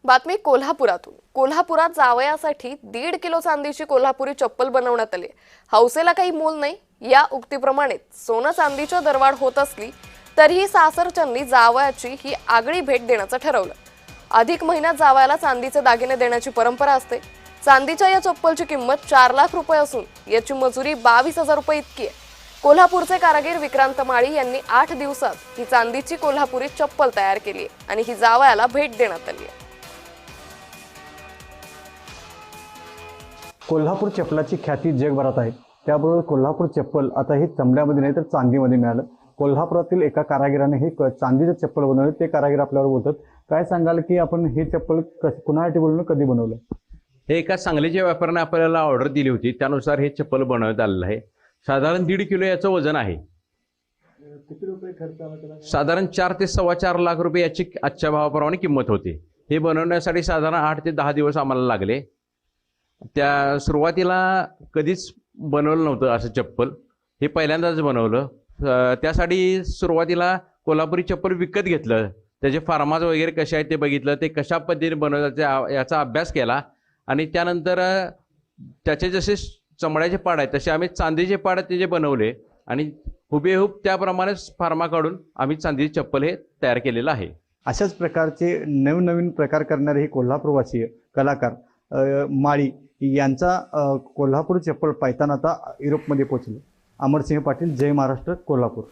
बातमी कोल्हापुरातून। कोल्हापुरात जावयासाठी 1.5 किलो चांदीची कोल्हापुरी चप्पल बनवण्यात आली। हौसेला काही मोल नाही या उक्तीप्रमाणे सोनं चांदीच्या दरवाढ होत असली तरीही सासरच्यांनी जावयाची ही आगळी भेट देण्याचं ठरवलं। अधिक महिन्यात जावयाला चांदीचे दागिने देण्याची परंपरा असते। चांदीच्या या चप्पलची किंमत 4 लाख रुपये असून याची मजुरी 22,000 रुपये इतकी आहे। कोल्हापूरचे कारागीर विक्रांत माळी यांनी 8 दिवसात ही चांदीची कोल्हापुरी चप्पल तयार केली आहे आणि ही जावयाला भेट देण्यात आली आहे। कोल्हापूर चप्पलाची ख्याती जगभरात आहे। त्याबरोबर कोल्हापूर चप्पल आता ही चमड्यामध्ये नाही तर चांदीमध्ये मिळालं। कोल्हापुरातील एका कारागिराने हे चांदीचे चप्पल बनवले। ते कारागीर आपल्यावर बोलतात। काय सांगाल की आपण हे चप्पल कुणासाठी बनवलं, कधी बनवलं? हे एका सांगलीच्या व्यापाऱ्याने आपल्याला ऑर्डर दिली होती, त्यानुसार हे चप्पल बनवण्यात आलेलं आहे। साधारण 1.5 किलो याचं वजन आहे। किती रुपये खर्च आला त्याला? साधारण 4 ते 4.25 लाख रुपये याची आजच्या भावाप्रमाणे किंमत होती। हे बनवण्यासाठी साधारण 8 ते 10 दिवस आम्हाला लागले। त्या सुरुवातीला कधीच बनवलं नव्हतं असं चप्पल, हे पहिल्यांदाच बनवलं। त्यासाठी सुरुवातीला कोल्हापुरी चप्पल विकत घेतलं, त्याचे फार्माज वगैरे कसे आहेत ते बघितलं, ते कशा पद्धतीने बनवतात याचा अभ्यास केला आणि त्यानंतर त्याचे जसे चमड्याचे पाड आहेत तसे आम्ही चांदीचे पाड त्याचे बनवले आणि हुबेहूब त्याप्रमाणेच फार्मा काढून आम्ही चांदीचे चप्पल हे तयार केलेलं आहे। अशाच प्रकारचे नवीन प्रकार करणारे हे कोल्हापूरवासी कलाकार माळी यांचा कोल्हापूर चप्पल पायतान आता युरोपमध्ये पोहोचले। अमरसिंह पाटील, जय महाराष्ट्र, कोल्हापूर।